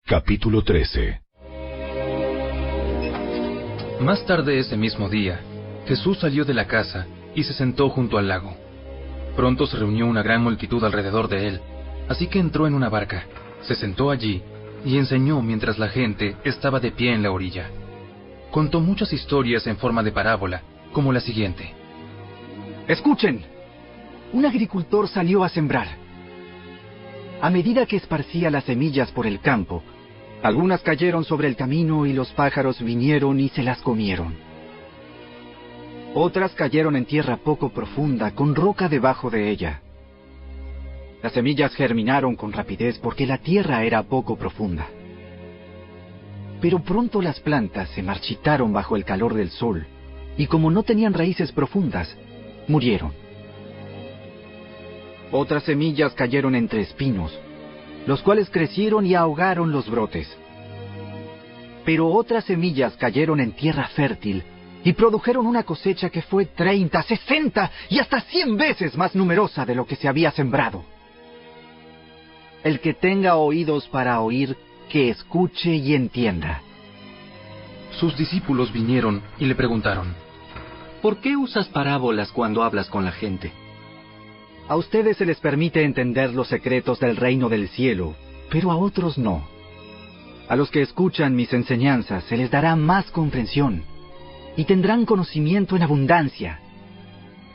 Capítulo 13. Más tarde ese mismo día, Jesús salió de la casa y se sentó junto al lago. Pronto se reunió una gran multitud alrededor de él, así que entró en una barca, se sentó allí y enseñó mientras la gente estaba de pie en la orilla. Contó muchas historias en forma de parábola, como la siguiente. Escuchen, un agricultor salió a sembrar. A medida que esparcía las semillas por el campo, algunas cayeron sobre el camino y los pájaros vinieron y se las comieron. Otras cayeron en tierra poco profunda, con roca debajo de ella. Las semillas germinaron con rapidez porque la tierra era poco profunda. Pero pronto las plantas se marchitaron bajo el calor del sol, y como no tenían raíces profundas, murieron. Otras semillas cayeron entre espinos, los cuales crecieron y ahogaron los brotes. Pero otras semillas cayeron en tierra fértil y produjeron una cosecha que fue 30, 60 y hasta 100 veces más numerosa de lo que se había sembrado. El que tenga oídos para oír, que escuche y entienda. Sus discípulos vinieron y le preguntaron, ¿por qué usas parábolas cuando hablas con la gente? A ustedes se les permite entender los secretos del reino del cielo, pero a otros no. A los que escuchan mis enseñanzas se les dará más comprensión, y tendrán conocimiento en abundancia.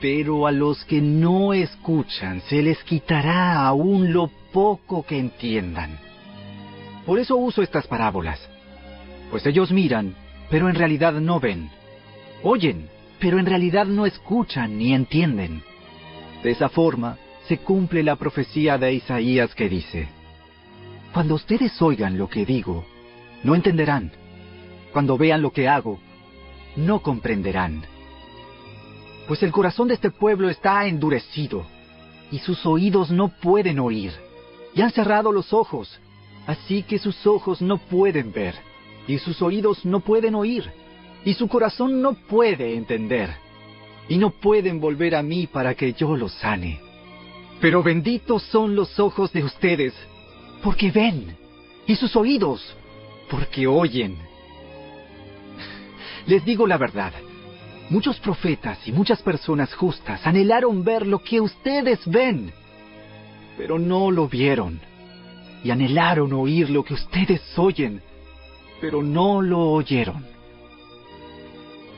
Pero a los que no escuchan se les quitará aún lo poco que entiendan. Por eso uso estas parábolas, pues ellos miran, pero en realidad no ven. Oyen, pero en realidad no escuchan ni entienden. De esa forma se cumple la profecía de Isaías que dice: cuando ustedes oigan lo que digo, no entenderán. Cuando vean lo que hago, no comprenderán. Pues el corazón de este pueblo está endurecido, y sus oídos no pueden oír, y han cerrado los ojos, así que sus ojos no pueden ver, y sus oídos no pueden oír, y su corazón no puede entender, y no pueden volver a mí para que yo los sane. Pero benditos son los ojos de ustedes, porque ven, y sus oídos, porque oyen. Les digo la verdad, muchos profetas y muchas personas justas anhelaron ver lo que ustedes ven, pero no lo vieron, y anhelaron oír lo que ustedes oyen, pero no lo oyeron.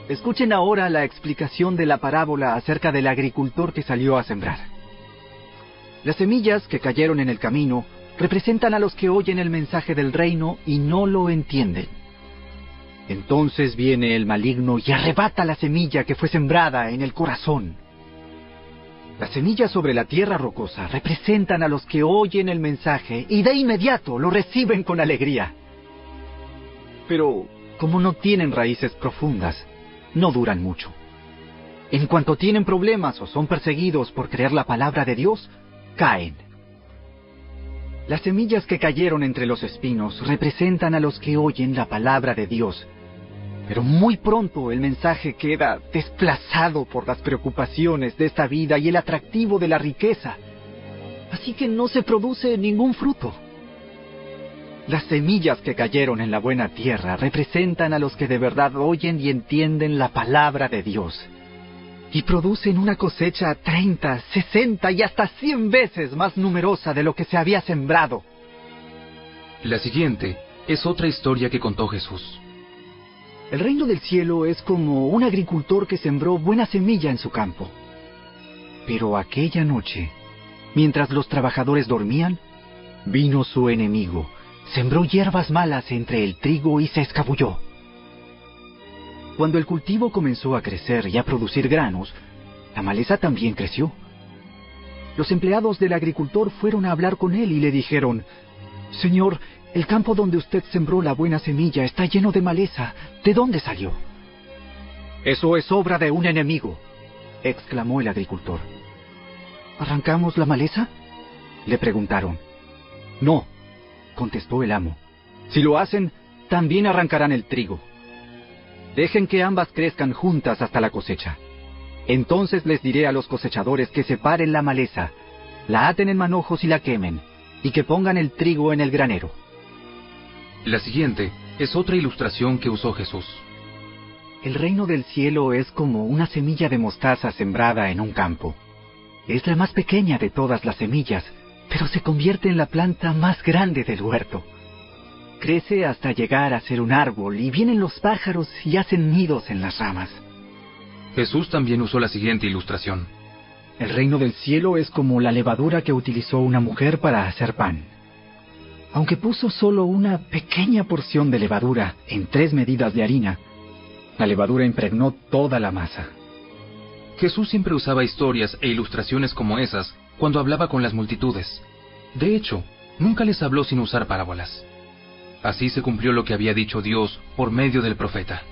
Escuchen ahora la explicación de la parábola acerca del agricultor que salió a sembrar. Las semillas que cayeron en el camino representan a los que oyen el mensaje del reino y no lo entienden. Entonces viene el maligno y arrebata la semilla que fue sembrada en el corazón. Las semillas sobre la tierra rocosa representan a los que oyen el mensaje y de inmediato lo reciben con alegría. Pero, como no tienen raíces profundas, no duran mucho. En cuanto tienen problemas o son perseguidos por creer la palabra de Dios, caen. Las semillas que cayeron entre los espinos representan a los que oyen la palabra de Dios, pero muy pronto el mensaje queda desplazado por las preocupaciones de esta vida y el atractivo de la riqueza, así que no se produce ningún fruto. Las semillas que cayeron en la buena tierra representan a los que de verdad oyen y entienden la palabra de Dios, y producen una cosecha 30, 60 y hasta 100 veces más numerosa de lo que se había sembrado. La siguiente es otra historia que contó Jesús. El reino del cielo es como un agricultor que sembró buena semilla en su campo. Pero aquella noche, mientras los trabajadores dormían, vino su enemigo, sembró hierbas malas entre el trigo y se escabulló. Cuando el cultivo comenzó a crecer y a producir granos, la maleza también creció. Los empleados del agricultor fueron a hablar con él y le dijeron: «Señor, el campo donde usted sembró la buena semilla está lleno de maleza. ¿De dónde salió?» «Eso es obra de un enemigo», exclamó el agricultor. «¿Arrancamos la maleza?», le preguntaron. «No», contestó el amo. «Si lo hacen, también arrancarán el trigo. Dejen que ambas crezcan juntas hasta la cosecha. Entonces les diré a los cosechadores que separen la maleza, la aten en manojos y la quemen, y que pongan el trigo en el granero». La siguiente es otra ilustración que usó Jesús. El reino del cielo es como una semilla de mostaza sembrada en un campo. Es la más pequeña de todas las semillas, pero se convierte en la planta más grande del huerto. Crece hasta llegar a ser un árbol y vienen los pájaros y hacen nidos en las ramas. Jesús también usó la siguiente ilustración. El reino del cielo es como la levadura que utilizó una mujer para hacer pan. Aunque puso solo una pequeña porción de levadura en 3 medidas de harina, la levadura impregnó toda la masa. Jesús siempre usaba historias e ilustraciones como esas cuando hablaba con las multitudes. De hecho, nunca les habló sin usar parábolas. Así se cumplió lo que había dicho Dios por medio del profeta.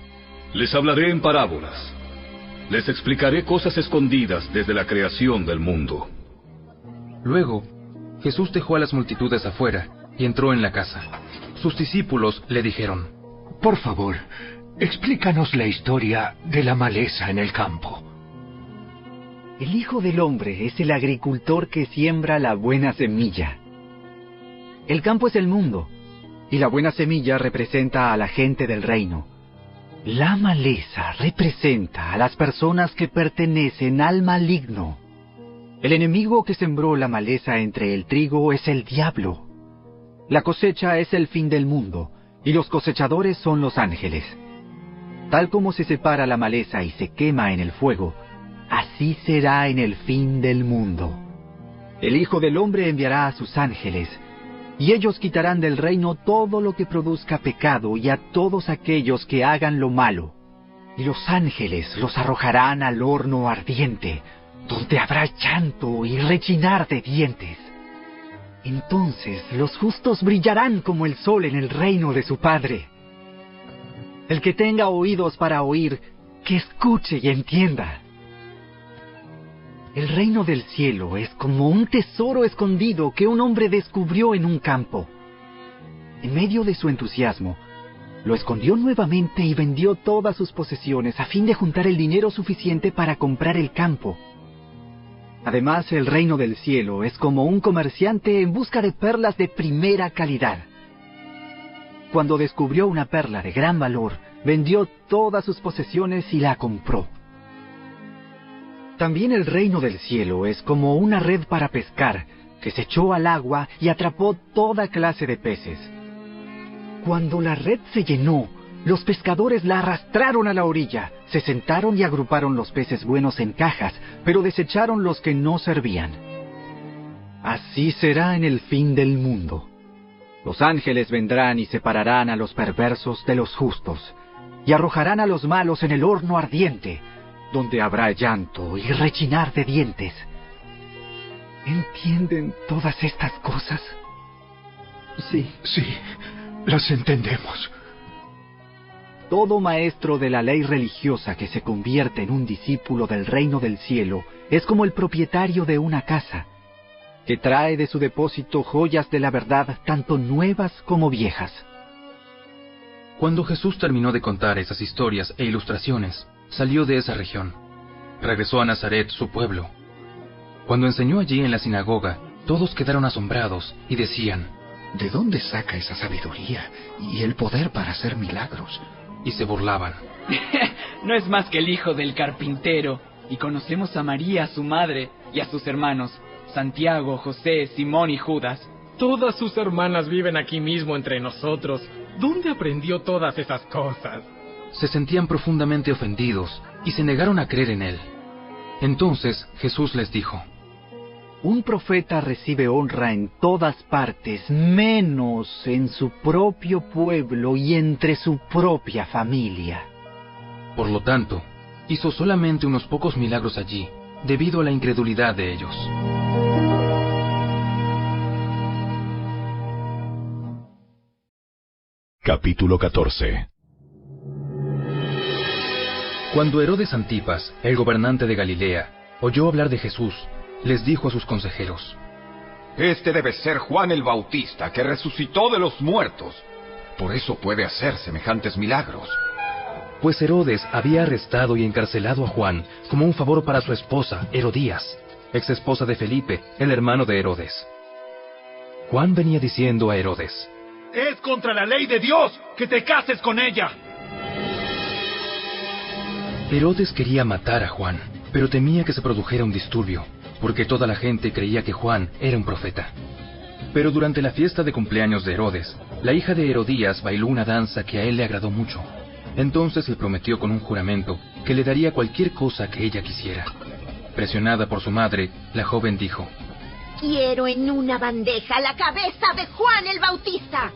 Les hablaré en parábolas. Les explicaré cosas escondidas desde la creación del mundo. Luego, Jesús dejó a las multitudes afuera y entró en la casa. Sus discípulos le dijeron: Por favor, explícanos la historia de la maleza en el campo. El Hijo del Hombre es el agricultor que siembra la buena semilla. El campo es el mundo, y la buena semilla representa a la gente del reino. La maleza representa a las personas que pertenecen al maligno. El enemigo que sembró la maleza entre el trigo es el diablo. La cosecha es el fin del mundo, y los cosechadores son los ángeles. Tal como se separa la maleza y se quema en el fuego, así será en el fin del mundo. El Hijo del Hombre enviará a sus ángeles, y ellos quitarán del reino todo lo que produzca pecado y a todos aquellos que hagan lo malo. Y los ángeles los arrojarán al horno ardiente, donde habrá llanto y rechinar de dientes. Entonces los justos brillarán como el sol en el reino de su Padre. El que tenga oídos para oír, que escuche y entienda. El reino del cielo es como un tesoro escondido que un hombre descubrió en un campo. En medio de su entusiasmo, lo escondió nuevamente y vendió todas sus posesiones a fin de juntar el dinero suficiente para comprar el campo. Además, el reino del cielo es como un comerciante en busca de perlas de primera calidad. Cuando descubrió una perla de gran valor, vendió todas sus posesiones y la compró. También el reino del cielo es como una red para pescar, que se echó al agua y atrapó toda clase de peces. Cuando la red se llenó, los pescadores la arrastraron a la orilla, se sentaron y agruparon los peces buenos en cajas, pero desecharon los que no servían. Así será en el fin del mundo. Los ángeles vendrán y separarán a los perversos de los justos, y arrojarán a los malos en el horno ardiente, donde habrá llanto y rechinar de dientes. ¿Entienden todas estas cosas? Sí, las entendemos. Todo maestro de la ley religiosa que se convierte en un discípulo del reino del cielo es como el propietario de una casa, que trae de su depósito joyas de la verdad, tanto nuevas como viejas. Cuando Jesús terminó de contar esas historias e ilustraciones, salió de esa región. Regresó a Nazaret, su pueblo. Cuando enseñó allí en la sinagoga, todos quedaron asombrados y decían: ¿De dónde saca esa sabiduría y el poder para hacer milagros? Y se burlaban. No es más que el hijo del carpintero, y conocemos a María, su madre, y a sus hermanos, Santiago, José, Simón y Judas. Todas sus hermanas viven aquí mismo entre nosotros. ¿Dónde aprendió todas esas cosas? Se sentían profundamente ofendidos y se negaron a creer en él. Entonces Jesús les dijo: Un profeta recibe honra en todas partes, menos en su propio pueblo y entre su propia familia. Por lo tanto, hizo solamente unos pocos milagros allí, debido a la incredulidad de ellos. Capítulo 14. Cuando Herodes Antipas, el gobernante de Galilea, oyó hablar de Jesús, les dijo a sus consejeros: Este debe ser Juan el Bautista, que resucitó de los muertos. Por eso puede hacer semejantes milagros. Pues Herodes había arrestado y encarcelado a Juan como un favor para su esposa, Herodías, ex esposa de Felipe, el hermano de Herodes. Juan venía diciendo a Herodes: Es contra la ley de Dios que te cases con ella. Herodes quería matar a Juan, pero temía que se produjera un disturbio, porque toda la gente creía que Juan era un profeta. Pero durante la fiesta de cumpleaños de Herodes, la hija de Herodías bailó una danza que a él le agradó mucho. Entonces le prometió con un juramento que le daría cualquier cosa que ella quisiera. Presionada por su madre, la joven dijo: Quiero en una bandeja la cabeza de Juan el Bautista.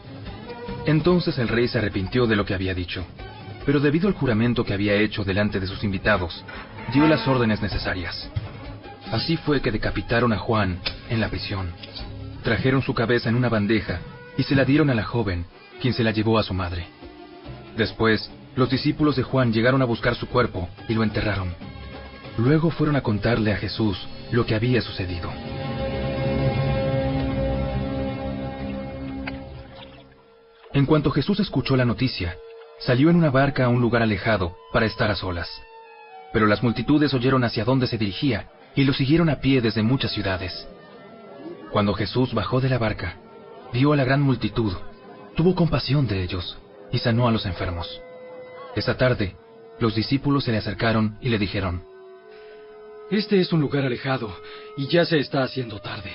Entonces el rey se arrepintió de lo que había dicho, pero debido al juramento que había hecho delante de sus invitados, dio las órdenes necesarias. Así fue que decapitaron a Juan en la prisión. Trajeron su cabeza en una bandeja y se la dieron a la joven, quien se la llevó a su madre. Después, los discípulos de Juan llegaron a buscar su cuerpo y lo enterraron. Luego fueron a contarle a Jesús lo que había sucedido. En cuanto Jesús escuchó la noticia, salió en una barca a un lugar alejado para estar a solas. Pero las multitudes oyeron hacia dónde se dirigía y lo siguieron a pie desde muchas ciudades. Cuando Jesús bajó de la barca, vio a la gran multitud, tuvo compasión de ellos y sanó a los enfermos. Esa tarde, los discípulos se le acercaron y le dijeron: Este es un lugar alejado y ya se está haciendo tarde.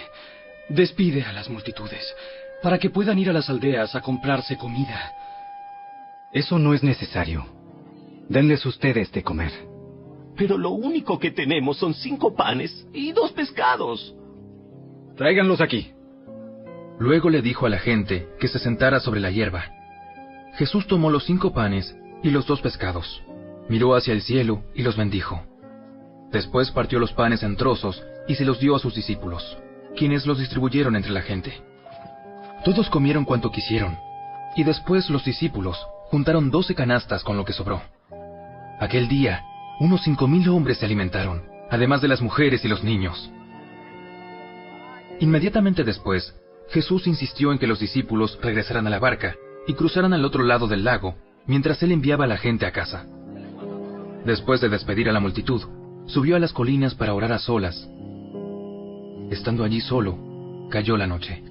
Despide a las multitudes para que puedan ir a las aldeas a comprarse comida. Eso no es necesario. Denles ustedes de comer. Pero lo único que tenemos son 5 panes y 2 pescados. Tráiganlos aquí. Luego le dijo a la gente que se sentara sobre la hierba. Jesús tomó los 5 panes y los 2 pescados, miró hacia el cielo y los bendijo. Después partió los panes en trozos y se los dio a sus discípulos, quienes los distribuyeron entre la gente. Todos comieron cuanto quisieron, y después los discípulos juntaron 12 canastas con lo que sobró. Aquel día, unos 5,000 hombres se alimentaron, además de las mujeres y los niños. Inmediatamente después, Jesús insistió en que los discípulos regresaran a la barca y cruzaran al otro lado del lago, mientras él enviaba a la gente a casa. Después de despedir a la multitud, subió a las colinas para orar a solas. Estando allí solo, cayó la noche.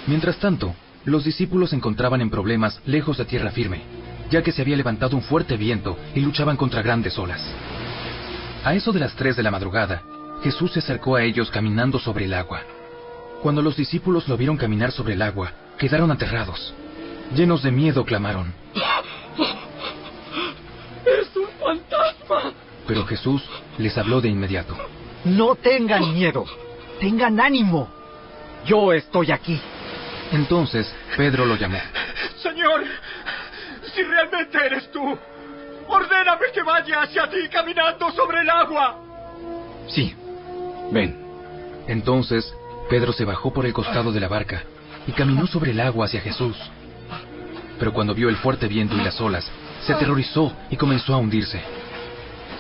Mientras tanto, los discípulos se encontraban en problemas lejos de tierra firme, ya que se había levantado un fuerte viento y luchaban contra grandes olas. A eso de las 3 de la madrugada, Jesús se acercó a ellos caminando sobre el agua. Cuando los discípulos lo vieron caminar sobre el agua, quedaron aterrados. Llenos de miedo, clamaron: ¡Es un fantasma! Pero Jesús les habló de inmediato. No tengan miedo, tengan ánimo. Yo estoy aquí. Entonces Pedro lo llamó. Señor, si realmente eres tú, ordéname que vaya hacia ti caminando sobre el agua. Sí, ven. Entonces Pedro se bajó por el costado de la barca y caminó sobre el agua hacia Jesús. Pero cuando vio el fuerte viento y las olas, se aterrorizó y comenzó a hundirse.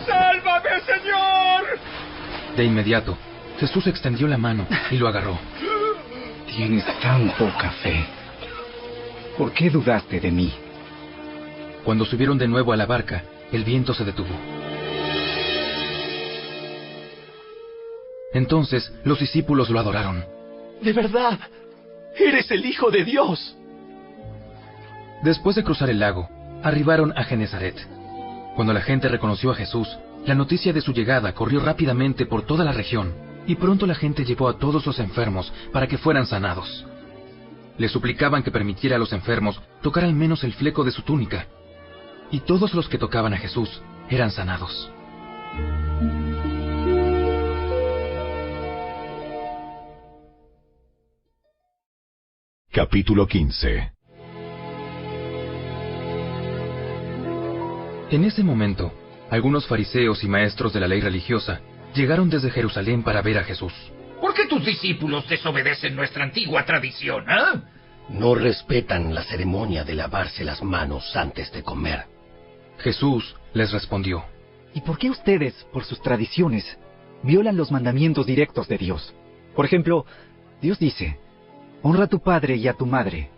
¡Sálvame, Señor! De inmediato, Jesús extendió la mano y lo agarró. Tienes tan poca fe. ¿Por qué dudaste de mí? Cuando subieron de nuevo a la barca, el viento se detuvo. Entonces los discípulos lo adoraron. ¡De verdad! ¡Eres el Hijo de Dios! Después de cruzar el lago, arribaron a Genesaret. Cuando la gente reconoció a Jesús, la noticia de su llegada corrió rápidamente por toda la región, y pronto la gente llevó a todos los enfermos para que fueran sanados. Le suplicaban que permitiera a los enfermos tocar al menos el fleco de su túnica, y todos los que tocaban a Jesús eran sanados. Capítulo 15. En ese momento, algunos fariseos y maestros de la ley religiosa llegaron desde Jerusalén para ver a Jesús. ¿Por qué tus discípulos desobedecen nuestra antigua tradición, eh? No respetan la ceremonia de lavarse las manos antes de comer. Jesús les respondió: ¿Y por qué ustedes, por sus tradiciones, violan los mandamientos directos de Dios? Por ejemplo, Dios dice: honra a tu padre y a tu madre,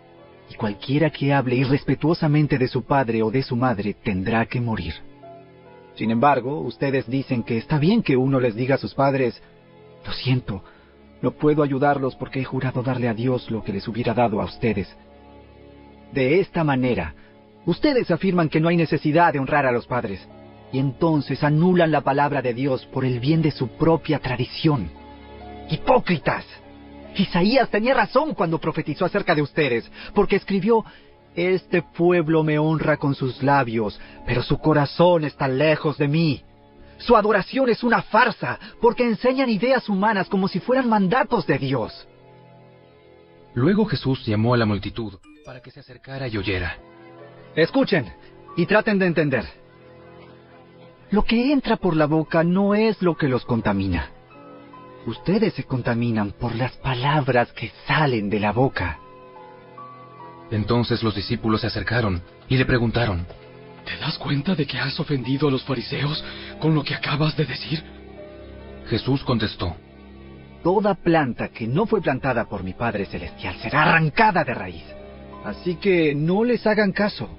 y cualquiera que hable irrespetuosamente de su padre o de su madre tendrá que morir. Sin embargo, ustedes dicen que está bien que uno les diga a sus padres: lo siento, No puedo ayudarlos porque he jurado darle a Dios lo que les hubiera dado a ustedes. De esta manera, ustedes afirman que no hay necesidad de honrar a los padres, y entonces anulan la palabra de Dios por el bien de su propia tradición. ¡Hipócritas! Isaías tenía razón cuando profetizó acerca de ustedes, porque escribió: este pueblo me honra con sus labios, pero su corazón está lejos de mí. Su adoración es una farsa, porque enseñan ideas humanas como si fueran mandatos de Dios. Luego Jesús llamó a la multitud para que se acercara y oyera. Escuchen y traten de entender. Lo que entra por la boca no es lo que los contamina. Ustedes se contaminan por las palabras que salen de la boca. Entonces los discípulos se acercaron y le preguntaron: ¿Te das cuenta de que has ofendido a los fariseos con lo que acabas de decir? Jesús contestó: Toda planta que no fue plantada por mi Padre Celestial será arrancada de raíz. Así que no les hagan caso.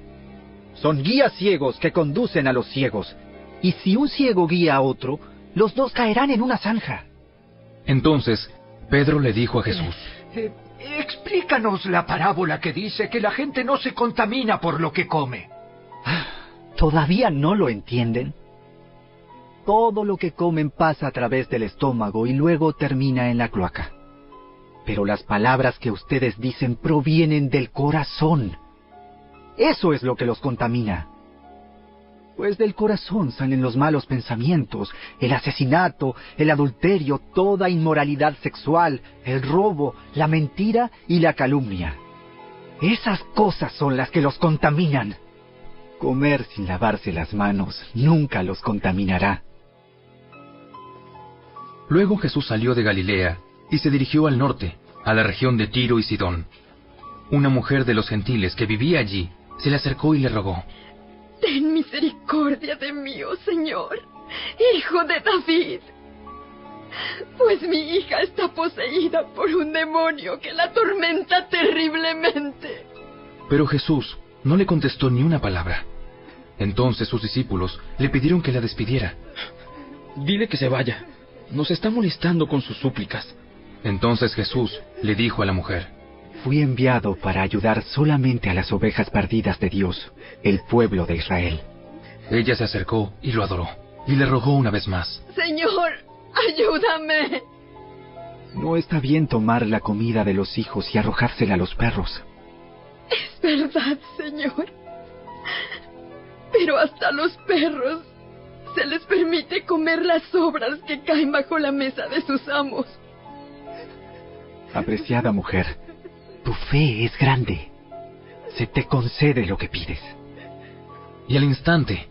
Son guías ciegos que conducen a los ciegos. Y si un ciego guía a otro, los dos caerán en una zanja. Entonces Pedro le dijo a Jesús: Explícanos la parábola que dice que la gente no se contamina por lo que come. ¿Todavía no lo entienden? Todo lo que comen pasa a través del estómago y luego termina en la cloaca. Pero las palabras que ustedes dicen provienen del corazón. Eso es lo que los contamina. Pues del corazón salen los malos pensamientos, el asesinato, el adulterio, toda inmoralidad sexual, el robo, la mentira y la calumnia. Esas cosas son las que los contaminan. Comer sin lavarse las manos nunca los contaminará. Luego Jesús salió de Galilea y se dirigió al norte, a la región de Tiro y Sidón. Una mujer de los gentiles que vivía allí se le acercó y le rogó: Ten misericordia de mí, oh Señor, hijo de David. Pues mi hija está poseída por un demonio que la atormenta terriblemente. Pero Jesús no le contestó ni una palabra. Entonces sus discípulos le pidieron que la despidiera. Dile que se vaya. Nos está molestando con sus súplicas. Entonces Jesús le dijo a la mujer: Fui enviado para ayudar solamente a las ovejas perdidas de Dios, el pueblo de Israel. Ella se acercó y lo adoró, y le rogó una vez más: Señor, ayúdame. No está bien tomar la comida de los hijos y arrojársela a los perros. Es verdad, Señor. Pero hasta los perros se les permite comer las sobras que caen bajo la mesa de sus amos. Apreciada mujer, tu fe es grande. Se te concede lo que pides. Y al instante,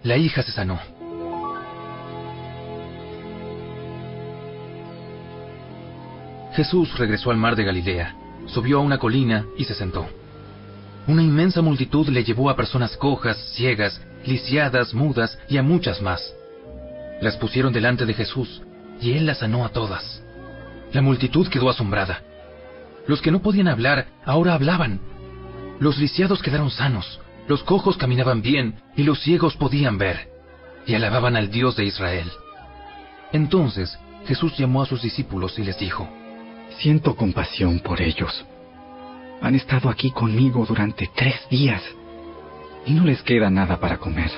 la hija se sanó. Jesús regresó al mar de Galilea, subió a una colina y se sentó. Una inmensa multitud le llevó a personas cojas, ciegas, lisiadas, mudas y a muchas más. Las pusieron delante de Jesús, y él las sanó a todas. La multitud quedó asombrada. Los que no podían hablar, ahora hablaban. Los lisiados quedaron sanos, los cojos caminaban bien, y los ciegos podían ver, y alababan al Dios de Israel. Entonces Jesús llamó a sus discípulos y les dijo: Siento compasión por ellos. Han estado aquí conmigo durante 3 días, y no les queda nada para comer.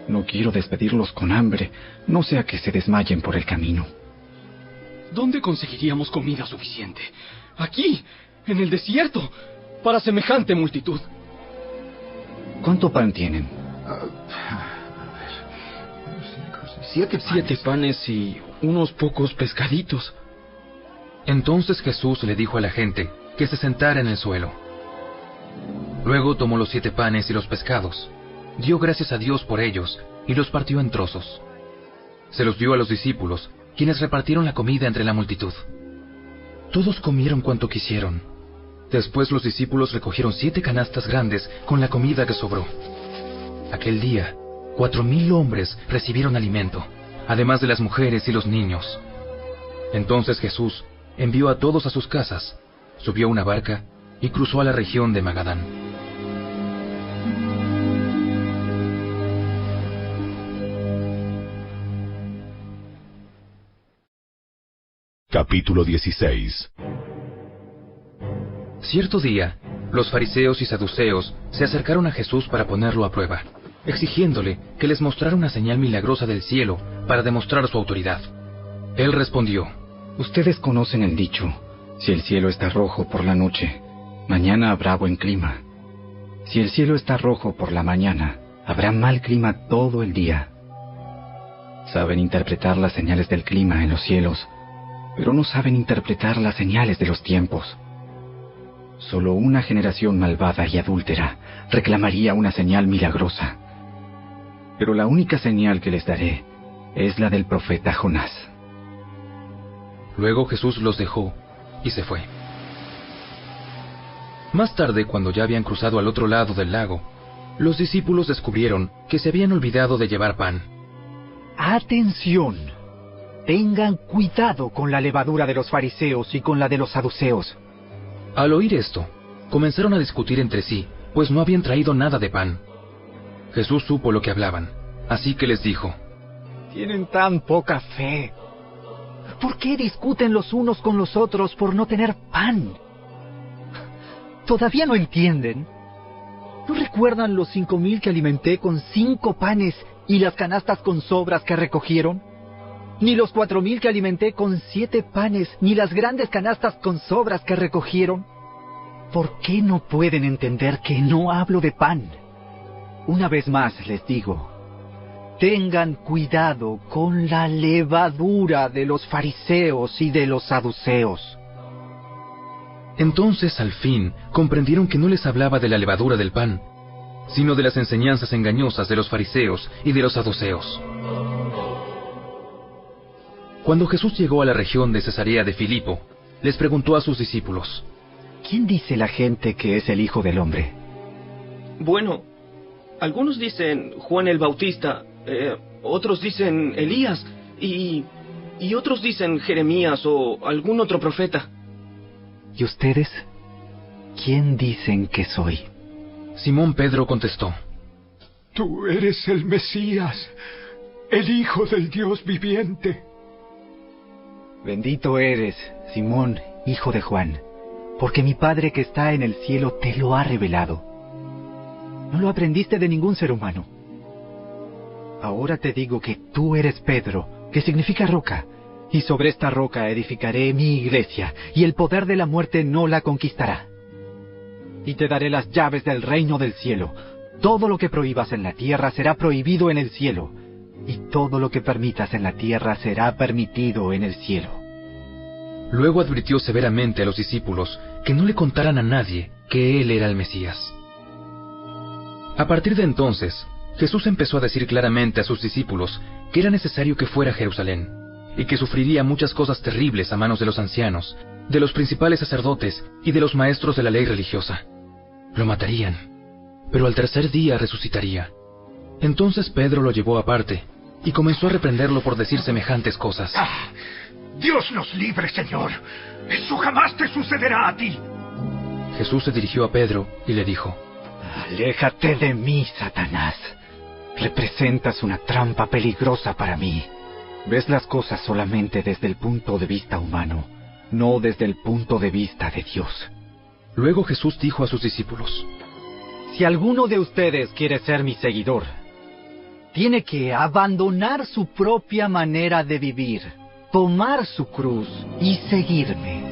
No quiero despedirlos con hambre, no sea que se desmayen por el camino. ¿Dónde conseguiríamos comida suficiente? Aquí, en el desierto, para semejante multitud. ¿Cuánto pan tienen? 7 panes y unos pocos pescaditos. Entonces Jesús le dijo a la gente que se sentara en el suelo. Luego tomó los 7 panes y los pescados, dio gracias a Dios por ellos y los partió en trozos. Se los dio a los discípulos, quienes repartieron la comida entre la multitud. Todos comieron cuanto quisieron. Después los discípulos recogieron 7 canastas grandes con la comida que sobró. Aquel día, 4,000 hombres recibieron alimento, además de las mujeres y los niños. Entonces Jesús envió a todos a sus casas, subió a una barca y cruzó a la región de Magadán. Capítulo 16. Cierto día, los fariseos y saduceos se acercaron a Jesús para ponerlo a prueba, exigiéndole que les mostrara una señal milagrosa del cielo para demostrar su autoridad. Él respondió: Ustedes conocen el dicho: si el cielo está rojo por la noche, mañana habrá buen clima. Si el cielo está rojo por la mañana, habrá mal clima todo el día. Saben interpretar las señales del clima en los cielos, pero no saben interpretar las señales de los tiempos. Solo una generación malvada y adúltera reclamaría una señal milagrosa. Pero la única señal que les daré es la del profeta Jonás. Luego Jesús los dejó y se fue. Más tarde, cuando ya habían cruzado al otro lado del lago, los discípulos descubrieron que se habían olvidado de llevar pan. ¡Atención! Tengan cuidado con la levadura de los fariseos y con la de los saduceos. Al oír esto, comenzaron a discutir entre sí, pues no habían traído nada de pan. Jesús supo lo que hablaban, así que les dijo: Tienen tan poca fe. ¿Por qué discuten los unos con los otros por no tener pan? ¿Todavía no entienden? ¿No recuerdan los 5,000 que alimenté con 5 panes y las canastas con sobras que recogieron? Ni los 4,000 que alimenté con 7 panes, ni las grandes canastas con sobras que recogieron. ¿Por qué no pueden entender que no hablo de pan? Una vez más les digo, tengan cuidado con la levadura de los fariseos y de los saduceos. Entonces, al fin, comprendieron que no les hablaba de la levadura del pan, sino de las enseñanzas engañosas de los fariseos y de los saduceos. Cuando Jesús llegó a la región de Cesarea de Filipo, les preguntó a sus discípulos: ¿Quién dice la gente que es el Hijo del Hombre? Bueno, algunos dicen Juan el Bautista, otros dicen Elías, y otros dicen Jeremías o algún otro profeta. ¿Y ustedes? ¿Quién dicen que soy? Simón Pedro contestó: Tú eres el Mesías, el Hijo del Dios viviente. Bendito eres, Simón, hijo de Juan, porque mi Padre que está en el cielo te lo ha revelado. No lo aprendiste de ningún ser humano. Ahora te digo que tú eres Pedro, que significa roca, y sobre esta roca edificaré mi iglesia, y el poder de la muerte no la conquistará. Y te daré las llaves del reino del cielo. Todo lo que prohíbas en la tierra será prohibido en el cielo, y todo lo que permitas en la tierra será permitido en el cielo. Luego advirtió severamente a los discípulos que no le contaran a nadie que él era el Mesías. A partir de entonces, Jesús empezó a decir claramente a sus discípulos que era necesario que fuera a Jerusalén, y que sufriría muchas cosas terribles a manos de los ancianos, de los principales sacerdotes y de los maestros de la ley religiosa. Lo matarían, pero al tercer día resucitaría. Entonces Pedro lo llevó aparte y comenzó a reprenderlo por decir semejantes cosas. Dios nos libre, Señor. Eso jamás te sucederá a ti. Jesús se dirigió a Pedro y le dijo: Aléjate de mí, Satanás. Representas una trampa peligrosa para mí. Ves las cosas solamente desde el punto de vista humano, no desde el punto de vista de Dios. Luego Jesús dijo a sus discípulos: Si alguno de ustedes quiere ser mi seguidor, tiene que abandonar su propia manera de vivir, tomar su cruz y seguirme.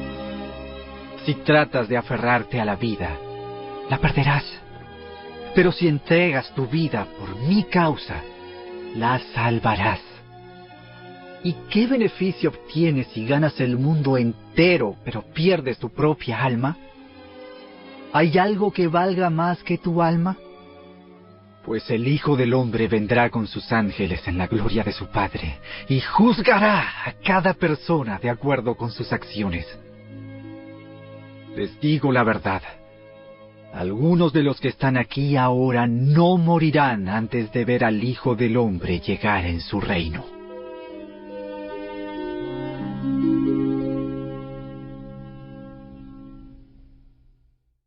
Si tratas de aferrarte a la vida, la perderás. Pero si entregas tu vida por mi causa, la salvarás. ¿Y qué beneficio obtienes si ganas el mundo entero, pero pierdes tu propia alma? ¿Hay algo que valga más que tu alma? Pues el Hijo del Hombre vendrá con sus ángeles en la gloria de su Padre, y juzgará a cada persona de acuerdo con sus acciones. Les digo la verdad. Algunos de los que están aquí ahora no morirán antes de ver al Hijo del Hombre llegar en su reino.